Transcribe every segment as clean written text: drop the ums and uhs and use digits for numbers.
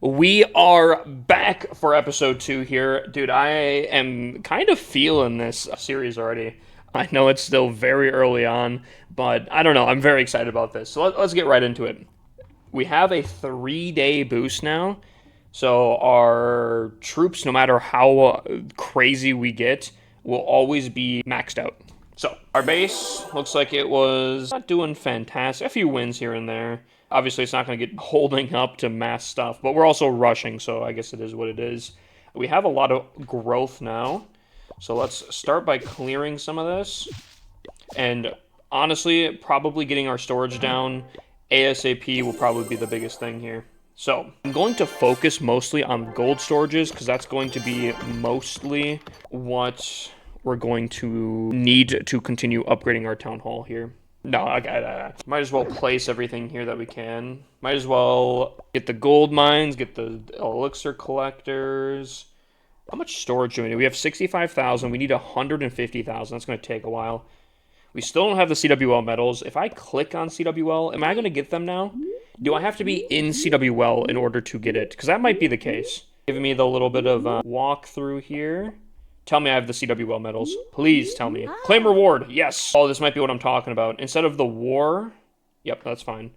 We are back for episode 2 here. Dude, I am kind of feeling this series already. I know it's still very early on, but I don't know. I'm very excited about this. So let's get right into it. We have a 3-day boost now. So our troops, no matter how crazy we get, will always be maxed out. So our base looks like it was not doing fantastic. A few wins here and there. Obviously, it's not going to get holding up to mass stuff, but we're also rushing, so I guess it is what it is. We have a lot of growth now, so let's start by clearing some of this. And honestly, probably getting our storage down ASAP will probably be the biggest thing here. So I'm going to focus mostly on gold storages because that's going to be mostly what we're going to need to continue upgrading our town hall here. No, I might as well place everything here that we can. Might as well get the gold mines, get the elixir collectors. How much storage do we need? We have 65,000. We need 150,000. That's going to take a while. We still don't have the CWL medals. If I click on CWL, am I going to get them now? Do I have to be in CWL in order to get it? Because that might be the case. Giving me the little bit of walkthrough here. Tell me I have the CWL medals. Please tell me. Claim reward. Yes. Oh, this might be what I'm talking about. Instead of the war. Yep, that's fine.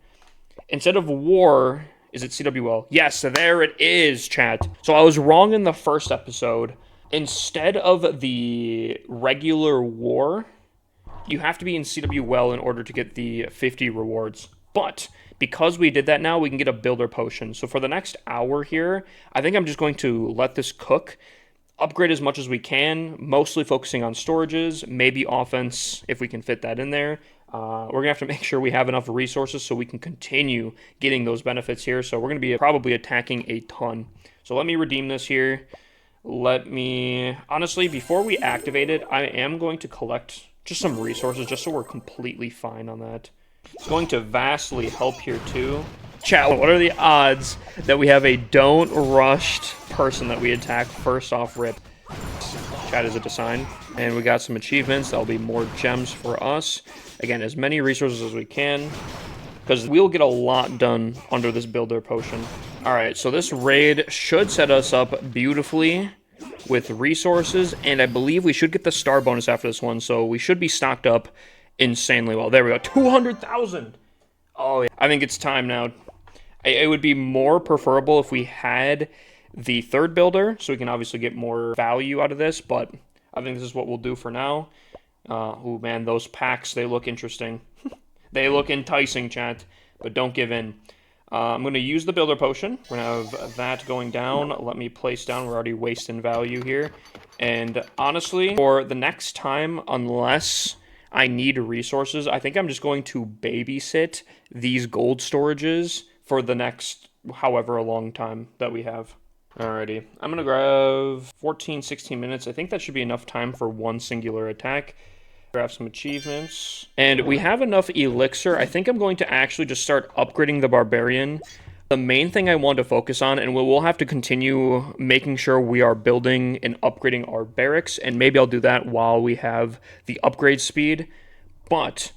Instead of war, is it CWL? Yes, there it is, chat. So I was wrong in the first episode. Instead of the regular war, you have to be in CWL in order to get the 50 rewards. But because we did that now, we can get a builder potion. So for the next hour here, I think I'm just going to let this cook, upgrade as much as we can, mostly focusing on storages, maybe offense if we can fit that in there. We're going to have to make sure we have enough resources so we can continue getting those benefits here. So we're going to be probably attacking a ton. So let me redeem this here. Honestly, before we activate it, I am going to collect just some resources just so we're completely fine on that. It's going to vastly help here too. Chat, what are the odds that we have a don't rushed person that we attack first off rip? Chat, is it a sign? And we got some achievements. That'll be more gems for us. Again, as many resources as we can, because we'll get a lot done under this builder potion. All right, so this raid should set us up beautifully with resources, and I believe we should get the star bonus after this one, so we should be stocked up insanely well. There we go, 200,000! Oh, yeah. I think it's time now. It would be more preferable if we had the third builder, so we can obviously get more value out of this, but I think this is what we'll do for now. Oh man, those packs, they look interesting. They look enticing, chat, but don't give in. I'm going to use the builder potion. We're going to have that going down. Let me place down. We're already wasting value here. And honestly, for the next time, unless I need resources, I think I'm just going to babysit these gold storages for the next however long time that we have. Alrighty. I'm going to grab 14, 16 minutes. I think that should be enough time for one singular attack. Grab some achievements. And we have enough elixir. I think I'm going to actually just start upgrading the barbarian. The main thing I want to focus on, and we'll have to continue making sure we are building and upgrading our barracks, and maybe I'll do that while we have the upgrade speed. But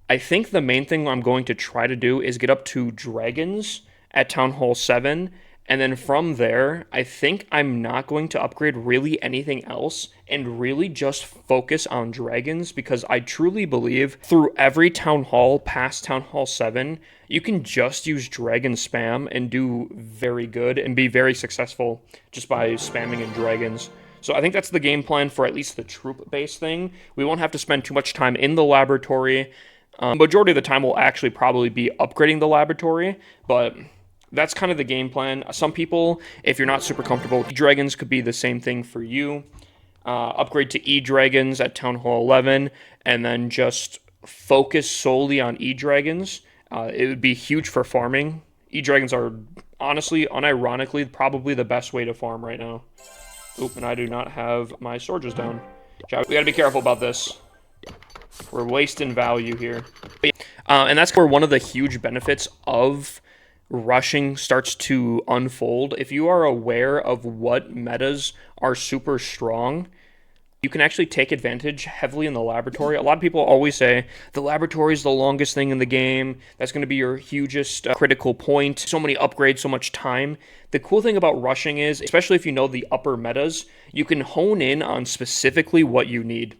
I think the main thing I'm going to try to do is get up to dragons at Town Hall 7, and then from there, I think I'm not going to upgrade really anything else and really just focus on dragons, because I truly believe through every town hall past Town Hall 7, you can just use dragon spam and do very good and be very successful just by spamming in dragons. So I think that's the game plan for at least the troop-based thing. We won't have to spend too much time in the laboratory. Majority of the time will actually probably be upgrading the laboratory, but that's kind of the game plan. Some people, if you're not super comfortable, E-Dragons could be the same thing for you. Upgrade to E-Dragons at Town Hall 11, and then just focus solely on E-Dragons. It would be huge for farming. E-Dragons are, honestly, unironically, probably the best way to farm right now. Oop, and I do not have my storages down. We gotta be careful about this. We're wasting value here. And that's where one of the huge benefits of rushing starts to unfold. If you are aware of what metas are super strong, You can actually take advantage heavily in the laboratory. A lot of people always say the laboratory is the longest thing in the game. That's going to be your hugest critical point. So many upgrades, so much time. The cool thing about rushing is, especially if you know the upper metas, you can hone in on specifically what you need.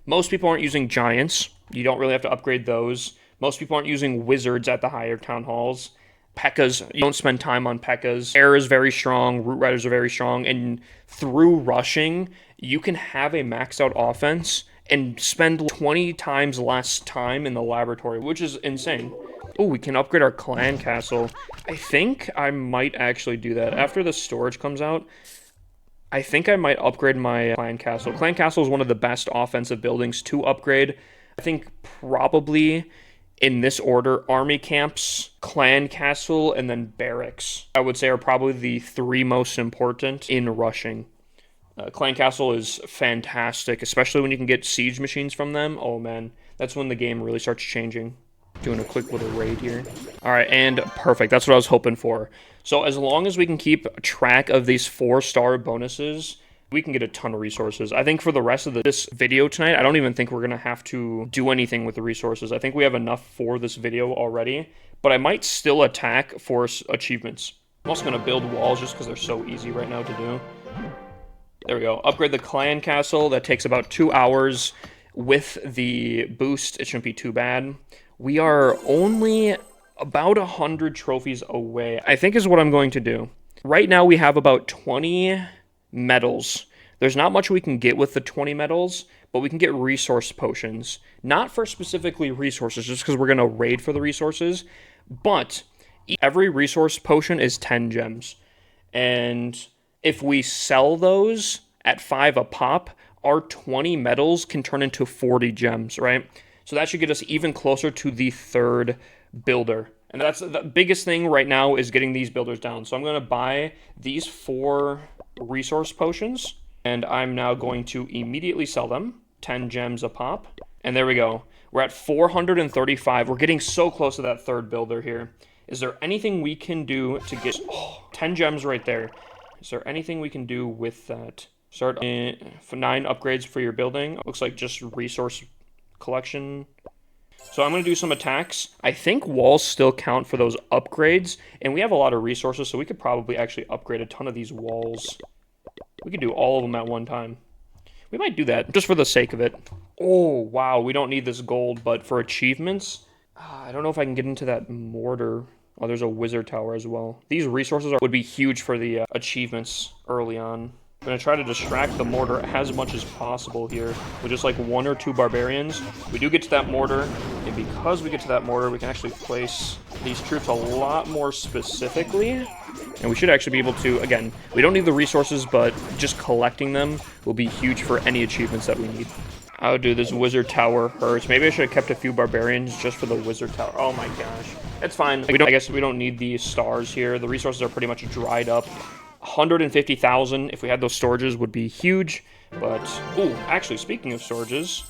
Most people aren't using giants. You don't really have to upgrade those. Most people aren't using wizards at the higher town halls. P.E.K.K.A.s, you don't spend time on P.E.K.K.A.s. Air is very strong, Root Riders are very strong, and through rushing, you can have a maxed out offense and spend 20 times less time in the laboratory, which is insane. Oh, we can upgrade our clan castle. I think I might actually do that. After the storage comes out, I think I might upgrade my clan castle. Clan castle is one of the best offensive buildings to upgrade. I think probably in this order, army camps, clan castle, and then barracks, I would say are probably the 3 most important in rushing. Clan castle is fantastic, especially when you can get siege machines from them. Oh man, that's when the game really starts changing. Doing a quick little raid here. All right, and perfect. That's what I was hoping for. So as long as we can keep track of these 4-star bonuses, we can get a ton of resources. I think for the rest of this video tonight, I don't even think we're going to have to do anything with the resources. I think we have enough for this video already, but I might still attack for achievements. I'm also going to build walls just because they're so easy right now to do. There we go. Upgrade the clan castle. That takes about 2 hours. With the boost, it shouldn't be too bad. We are only about 100 trophies away, I think is what I'm going to do. Right now we have about 20 medals. There's not much we can get with the 20 medals, but we can get resource potions. Not for specifically resources, just because we're going to raid for the resources, but every resource potion is 10 gems. And if we sell those at 5 a pop, our 20 medals can turn into 40 gems, right? So that should get us even closer to the 3rd builder. And that's the biggest thing right now is getting these builders down. So I'm going to buy these 4 resource potions, and I'm now going to immediately sell them. 10 gems a pop. And there we go. We're at 435. We're getting so close to that 3rd builder here. Is there anything we can do to get 10 gems right there? Is there anything we can do with that? Start for 9 upgrades for your building. Looks like just resource collection. So I'm going to do some attacks. I think walls still count for those upgrades, and we have a lot of resources, so we could probably actually upgrade a ton of these walls. We could do all of them at one time. We might do that, just for the sake of it. Oh, wow, we don't need this gold, but for achievements, I don't know if I can get into that mortar. Oh, there's a wizard tower as well. These resources would be huge for the achievements early on. I'm going to try to distract the mortar as much as possible here with just like 1 or 2 barbarians. We do get to that mortar, and because we get to that mortar, we can actually place these troops a lot more specifically. And we should actually be able to, again, we don't need the resources, but just collecting them will be huge for any achievements that we need. Oh, dude, this wizard tower hurts. Maybe I should have kept a few barbarians just for the wizard tower. Oh my gosh. It's fine. I guess we don't need these stars here. The resources are pretty much dried up. 150,000 if we had those storages would be huge, but actually speaking of storages,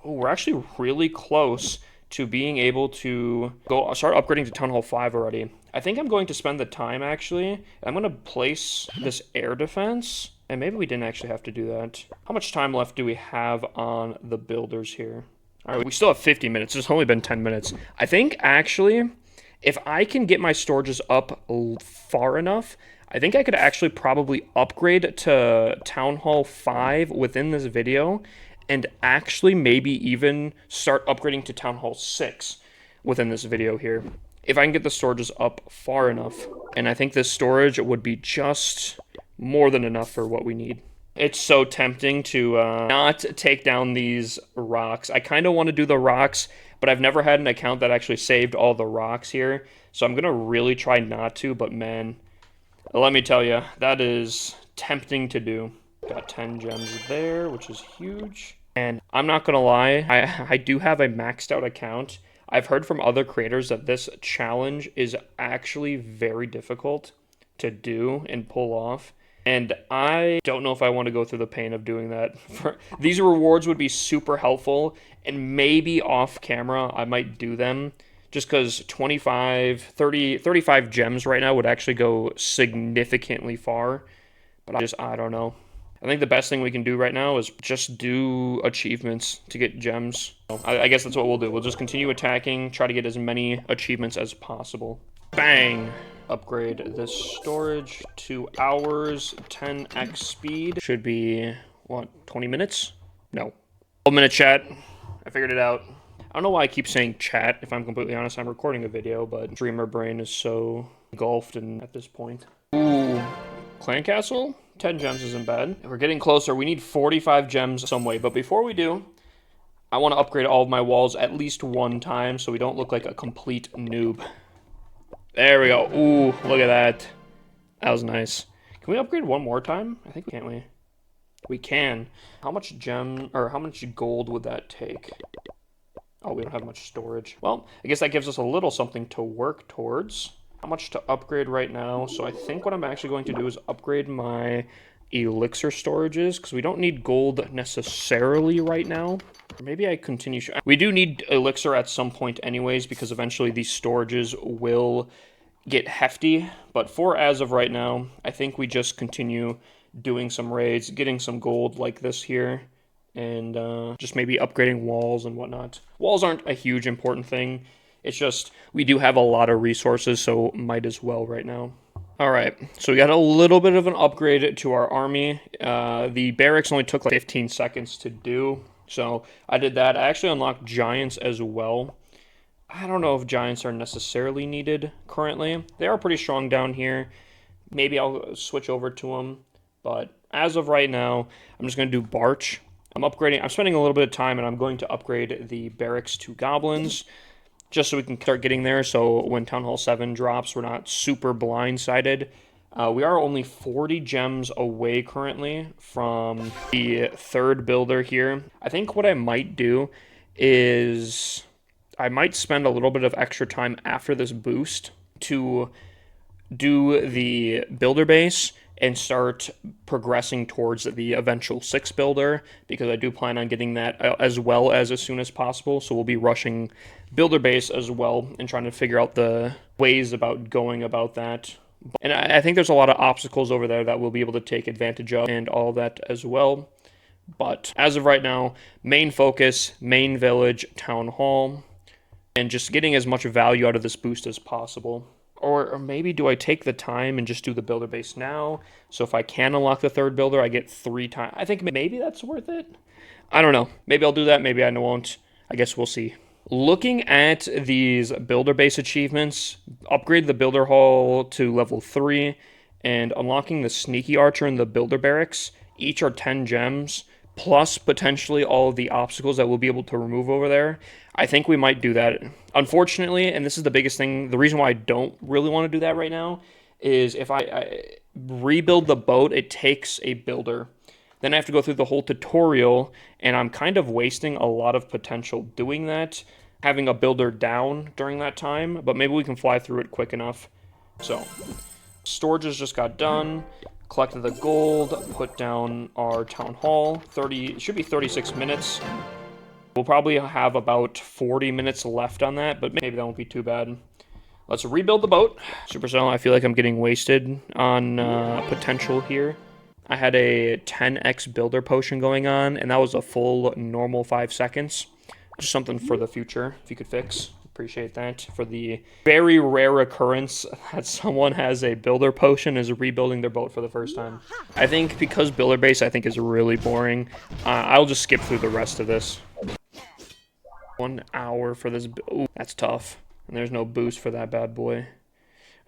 we're actually really close to being able to start upgrading to Town Hall 5 already. I think I'm going to spend the time actually. I'm going to place this air defense, and maybe we didn't actually have to do that. How much time left do we have on the builders here? All right, we still have 50 minutes. It's only been 10 minutes. I think actually if I can get my storages up far enough, I think I could actually probably upgrade to Town Hall 5 within this video and actually maybe even start upgrading to Town Hall 6 within this video here. If I can get the storages up far enough. And I think this storage would be just more than enough for what we need. It's so tempting to not take down these rocks. I kind of want to do the rocks, but I've never had an account that actually saved all the rocks here. So I'm going to really try not to, but man, let me tell you, that is tempting to do. Got 10 gems there, which is huge. And I'm not going to lie, I do have a maxed out account. I've heard from other creators that this challenge is actually very difficult to do and pull off. And I don't know if I want to go through the pain of doing that. These rewards would be super helpful, and maybe off camera I might do them. Just because 25, 30, 35 gems right now would actually go significantly far. But I don't know. I think the best thing we can do right now is just do achievements to get gems. I guess that's what we'll do. We'll just continue attacking, try to get as many achievements as possible. Bang! Upgrade this storage, 2 hours, 10x speed. Should be, what, 20 minutes? No. 12-minute chat. I figured it out. I don't know why I keep saying chat, if I'm completely honest. I'm recording a video, but streamer brain is so engulfed at this point. Ooh, Clan Castle? 10 gems isn't bad. We're getting closer. We need 45 gems some way, but before we do, I want to upgrade all of my walls at least one time so we don't look like a complete noob. There we go. Ooh, look at that. That was nice. Can we upgrade one more time? I think, can't we? We can. How much how much gold would that take? Oh, we don't have much storage. Well, I guess that gives us a little something to work towards. How much to upgrade right now? So I think what I'm actually going to do is upgrade my elixir storages, because we don't need gold necessarily right now. Or maybe I continue. We do need elixir at some point anyways, because eventually these storages will get hefty. But for as of right now, I think we just continue doing some raids, getting some gold like this here, and just maybe upgrading walls and whatnot. Walls aren't a huge important thing. It's just we do have a lot of resources, so might as well right now. All right, so we got a little bit of an upgrade to our army. The barracks only took like 15 seconds to do, so I did that. I actually unlocked giants as well. I don't know if giants are necessarily needed currently. They are pretty strong down here. Maybe I'll switch over to them, but as of right now, I'm just going to do Barch. I'm spending a little bit of time, and I'm going to upgrade the barracks to goblins, just so we can start getting there, so when Town Hall 7 drops, we're not super blindsided. We are only 40 gems away currently from the third builder here. I think what I might do is I might spend a little bit of extra time after this boost to do the builder base and start progressing towards the eventual 6th builder, because I do plan on getting that as soon as possible. So we'll be rushing builder base as well and trying to figure out the ways about going about that. And I think there's a lot of obstacles over there that we'll be able to take advantage of and all that as well. But as of right now, main focus, main village, town hall, and just getting as much value out of this boost as possible. Or maybe do I take the time and just do the builder base now? So if I can unlock the third builder, I get 3 times. I think maybe that's worth it. I don't know. Maybe I'll do that. Maybe I won't. I guess we'll see. Looking at these builder base achievements, upgrade the builder hall to level 3, and unlocking the sneaky archer and the builder barracks. Each are 10 gems, plus potentially all of the obstacles that we'll be able to remove over there. I think we might do that. Unfortunately, and this is the biggest thing, the reason why I don't really want to do that right now is if I rebuild the boat, it takes a builder. Then I have to go through the whole tutorial, and I'm kind of wasting a lot of potential doing that, having a builder down during that time, but maybe we can fly through it quick enough. So, storages just got done. Collected the gold, put down our town hall. It should be 36 minutes. We'll probably have about 40 minutes left on that, but maybe that won't be too bad. Let's rebuild the boat. Supercell, I feel like I'm getting wasted on potential here. I had a 10x builder potion going on, and that was a full normal 5 seconds. Just something for the future, if you could fix. Appreciate that. For the very rare occurrence that someone has a builder potion is rebuilding their boat for the first time. I think because builder base I think is really boring, I'll just skip through the rest of this. 1 hour for this. Ooh, that's tough. And there's no boost for that bad boy.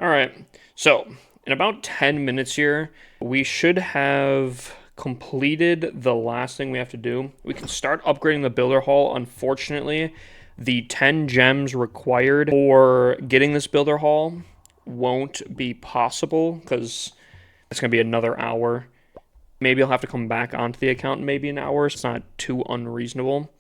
Alright, so in about 10 minutes here, we should have completed the last thing we have to do. We can start upgrading the builder hall. Unfortunately, the 10 gems required for getting this builder hall won't be possible because it's going to be another hour. Maybe I'll have to come back onto the account in maybe an hour. It's not too unreasonable.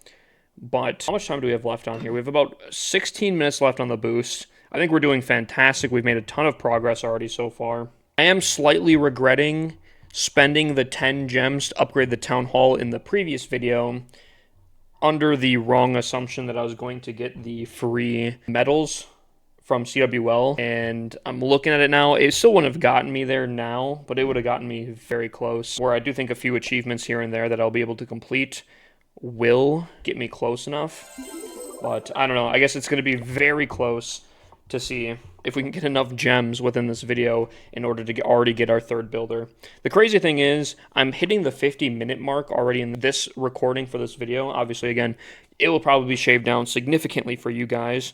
But how much time do we have left on here? We have about 16 minutes left on the boost. I think we're doing fantastic. We've made a ton of progress already so far. I am slightly regretting spending the 10 gems to upgrade the town hall in the previous video under the wrong assumption that I was going to get the free medals from CWL, and I'm looking at it now. It still wouldn't have gotten me there now, but it would have gotten me very close, where I do think a few achievements here and there that I'll be able to complete will get me close enough. But I don't know, I guess it's going to be very close to see if we can get enough gems within this video in order to already get our third builder. The crazy thing is, I'm hitting the 50-minute mark already in this recording for this video. Obviously, again, it will probably be shaved down significantly for you guys.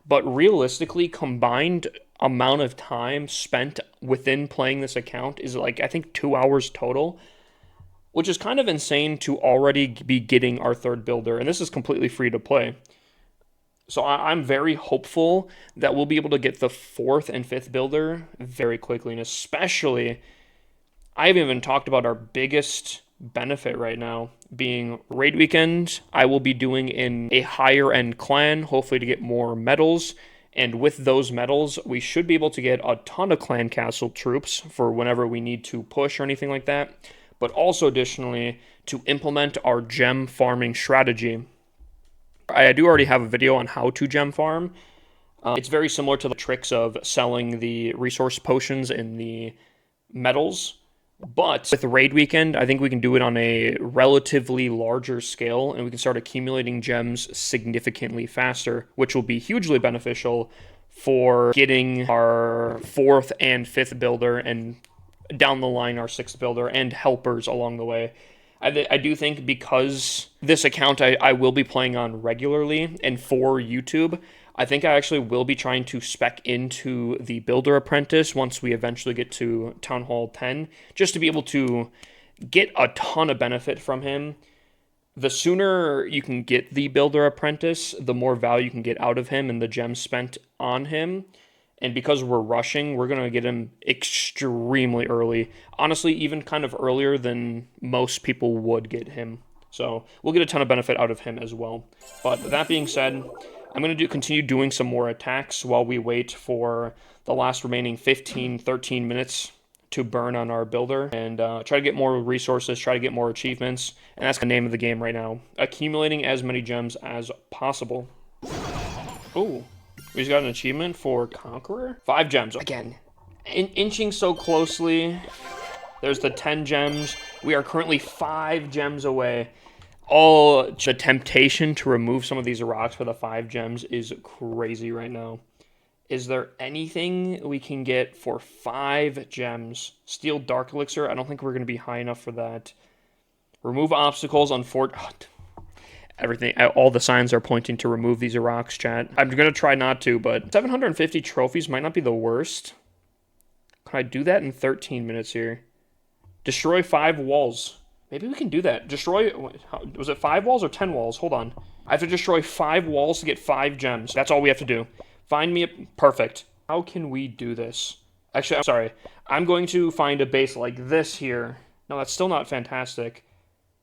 But realistically, combined amount of time spent within playing this account is like, I think 2 hours total, which is kind of insane to already be getting our third builder. And this is completely free to play. So I'm very hopeful that we'll be able to get the fourth and fifth builder very quickly. And especially, I haven't even talked about our biggest benefit right now being raid weekend. I will be doing in a higher end clan, hopefully to get more medals. And with those medals, we should be able to get a ton of clan castle troops for whenever we need to push or anything like that. But also additionally, to implement our gem farming strategy. I do already have a video on how to gem farm. It's very similar to the tricks of selling the resource potions and the metals. But with Raid Weekend, I think we can do it on a relatively larger scale, and we can start accumulating gems significantly faster, which will be hugely beneficial for getting our fourth and fifth builder, and down the line our sixth builder, and helpers along the way. I do think because this account I will be playing on regularly and for YouTube, I think I actually will be trying to spec into the Builder Apprentice once we eventually get to Town Hall 10, just to be able to get a ton of benefit from him. The sooner you can get the Builder Apprentice, the more value you can get out of him and the gems spent on him. And because we're rushing, we're going to get him extremely early. Honestly, even kind of earlier than most people would get him. So we'll get a ton of benefit out of him as well. But that being said, I'm going to continue doing some more attacks while we wait for the last remaining 13 minutes to burn on our builder. And try to get more resources, try to get more achievements. And that's the name of the game right now. Accumulating as many gems as possible. Oh. We just got an achievement for Conqueror. 5 gems. Again, inching so closely. There's the 10 gems. We are currently 5 gems away. The temptation to remove some of these rocks for the 5 gems is crazy right now. Is there anything we can get for 5 gems? Steel Dark Elixir. I don't think we're going to be high enough for that. Remove obstacles on Fort... Everything, all the signs are pointing to remove these rocks, chat. I'm going to try not to, but 750 trophies might not be the worst. Can I do that in 13 minutes here? Destroy 5 walls. Maybe we can do that. Destroy, was it 5 walls or 10 walls? Hold on. I have to destroy 5 walls to get 5 gems. That's all we have to do. Find me a, perfect. How can we do this? Actually, I'm sorry. I'm going to find a base like this here. No, that's still not fantastic.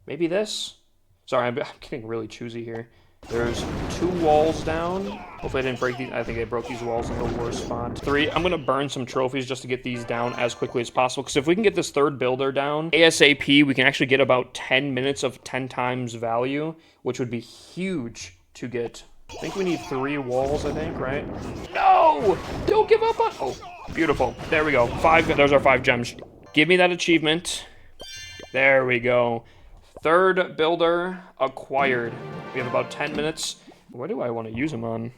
Maybe this? Sorry, I'm getting really choosy here. There's 2 walls down. Hopefully I didn't break these. I think I broke these walls in the worst spot. 3. I'm going to burn some trophies just to get these down as quickly as possible. Because if we can get this third builder down ASAP, we can actually get about 10 minutes of 10 times value, which would be huge to get. I think we need 3 walls, I think, right? No! Don't give up on... Oh, beautiful. There we go. 5. Those are 5 gems. Give me that achievement. There we go. Third builder acquired. We have about 10 minutes. What do I want to use them on?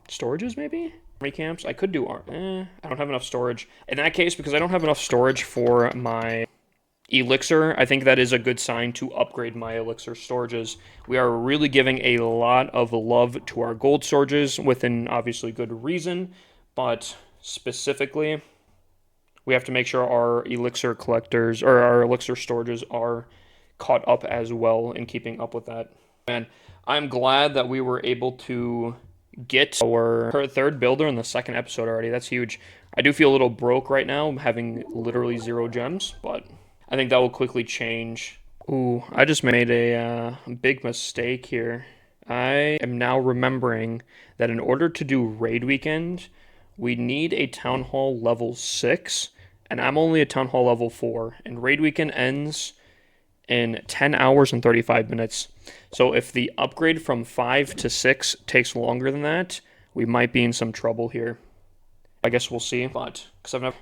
Storages, maybe? Army camps? I could do... I don't have enough storage. In that case, because I don't have enough storage for my elixir, I think that is a good sign to upgrade my elixir storages. We are really giving a lot of love to our gold storages within, obviously, good reason. But specifically, we have to make sure our elixir collectors, or our elixir storages are caught up as well in keeping up with that. Man, I'm glad that we were able to get our third builder in the second episode already. That's huge. I do feel a little broke right now, having literally 0 gems, but I think that will quickly change. Ooh, I just made a big mistake here. I am now remembering that in order to do Raid Weekend, we need a Town Hall level 6, and I'm only a Town Hall level 4, and Raid Weekend ends in 10 hours and 35 minutes. So if the upgrade from 5 to 6 takes longer than that, we might be in some trouble here. I guess we'll see, but because I've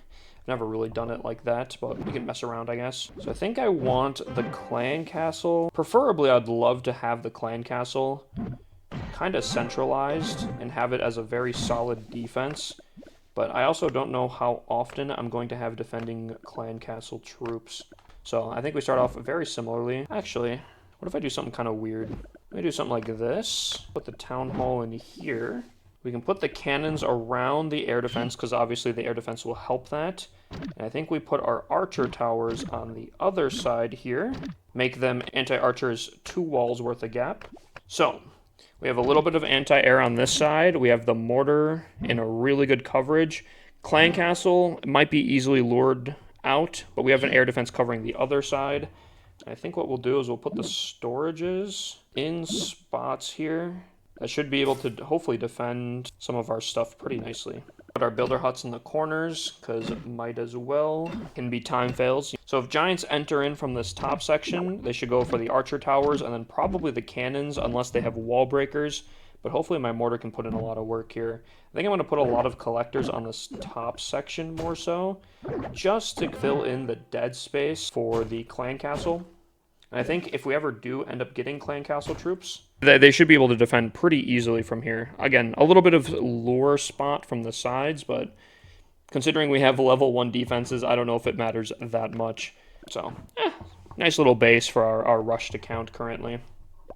never really done it like that, but we can mess around, I guess. So I think I want the clan castle. Preferably, I'd love to have the clan castle kind of centralized and have it as a very solid defense. But I also don't know how often I'm going to have defending clan castle troops. So I think we start off very similarly. Actually, what if I do something kind of weird? Let me do something like this. Put the town hall in here. We can put the cannons around the air defense because obviously the air defense will help that. And I think we put our archer towers on the other side here. Make them anti-archers 2 walls worth of gap. So we have a little bit of anti-air on this side. We have the mortar in a really good coverage. Clan castle might be easily lured out, but we have an air defense covering the other side. I think what we'll do is we'll put the storages in spots here. I should be able to hopefully defend some of our stuff pretty nicely. Put our builder huts in the corners, because it might as well. Can be time fails. So if giants enter in from this top section, they should go for the archer towers, and then probably the cannons, unless they have wall breakers. But hopefully my mortar can put in a lot of work here. I think I'm going to put a lot of collectors on this top section more so, just to fill in the dead space for the clan castle. And I think if we ever do end up getting clan castle troops, they should be able to defend pretty easily from here. Again, a little bit of lure spot from the sides, but considering we have level 1 defenses, I don't know if it matters that much. So, nice little base for our rush to count currently.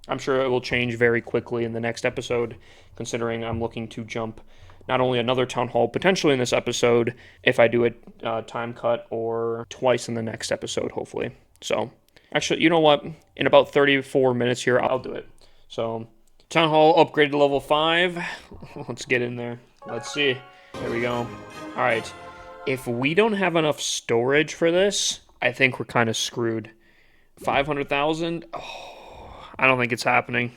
I'm sure it will change very quickly in the next episode, considering I'm looking to jump not only another town hall potentially in this episode, if I do a time cut, or twice in the next episode, hopefully. So, actually, you know what? In about 34 minutes here, I'll do it. So, town hall upgraded to level 5. Let's get in there. Let's see. There we go. All right. If we don't have enough storage for this, I think we're kind of screwed. 500,000? Oh, I don't think it's happening.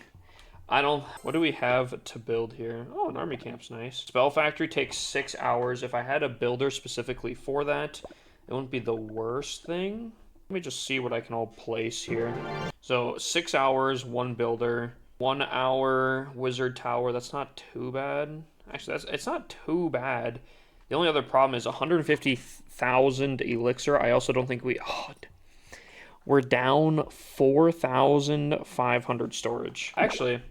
What do we have to build here? Oh, an army camp's nice. Spell factory takes 6 hours. If I had a builder specifically for that, it wouldn't be the worst thing. Let me just see what I can all place here. So 6 hours, 1 builder, 1 hour wizard tower. That's not too bad. Actually, it's not too bad. The only other problem is 150,000 elixir. I also don't think we're down 4,500 storage. Actually,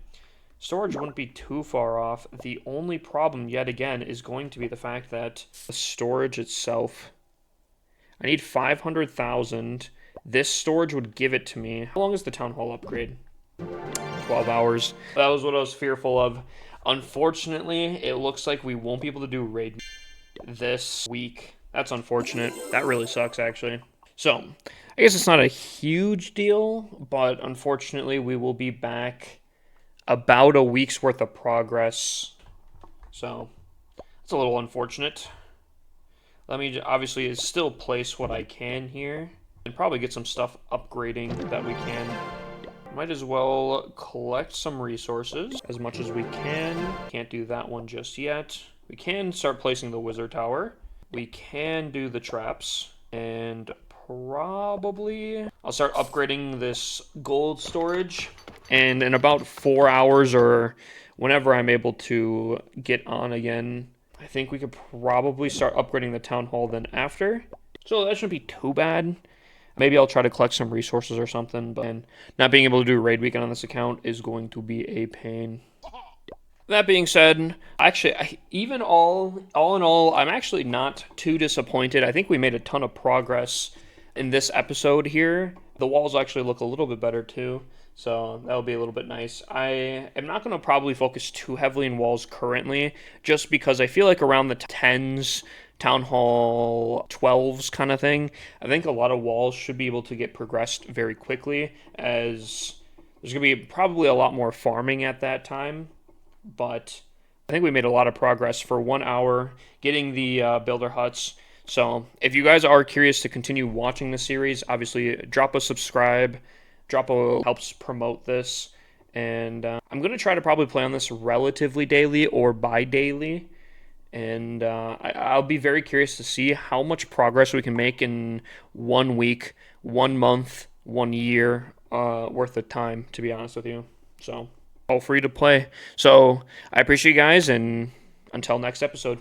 storage wouldn't be too far off. The only problem, yet again, is going to be the fact that the storage itself, I need 500,000. This storage would give it to me. How long is the town hall upgrade? 12 hours. That was what I was fearful of. Unfortunately, it looks like we won't be able to do raid this week. That's unfortunate. That really sucks, actually. So, I guess it's not a huge deal, but unfortunately, we will be back about a week's worth of progress. So, it's a little unfortunate. Let me obviously still place what I can here and probably get some stuff upgrading that we can. Might as well collect some resources as much as we can. Can't do that one just yet. We can start placing the wizard tower. We can do the traps. And probably I'll start upgrading this gold storage. And in about 4 hours or whenever I'm able to get on again, I think we could probably start upgrading the town hall then after. So that shouldn't be too bad. Maybe I'll try to collect some resources or something, but not being able to do raid weekend on this account is going to be a pain. That being said, actually, even all in all, I'm actually not too disappointed. I think we made a ton of progress in this episode here. The walls actually look a little bit better too, so that'll be a little bit nice. I am not going to probably focus too heavily in walls currently, just because I feel like around the 10s, Town Hall 12s kind of thing, I think a lot of walls should be able to get progressed very quickly, as there's going to be probably a lot more farming at that time. But I think we made a lot of progress for 1 hour getting the builder huts. So if you guys are curious to continue watching the series, obviously drop a subscribe. Helps promote this. And I'm going to try to probably play on this relatively daily or bi-daily. And I'll be very curious to see how much progress we can make in 1 week, 1 month, 1 year worth of time, to be honest with you. So all free to play. So I appreciate you guys, and until next episode.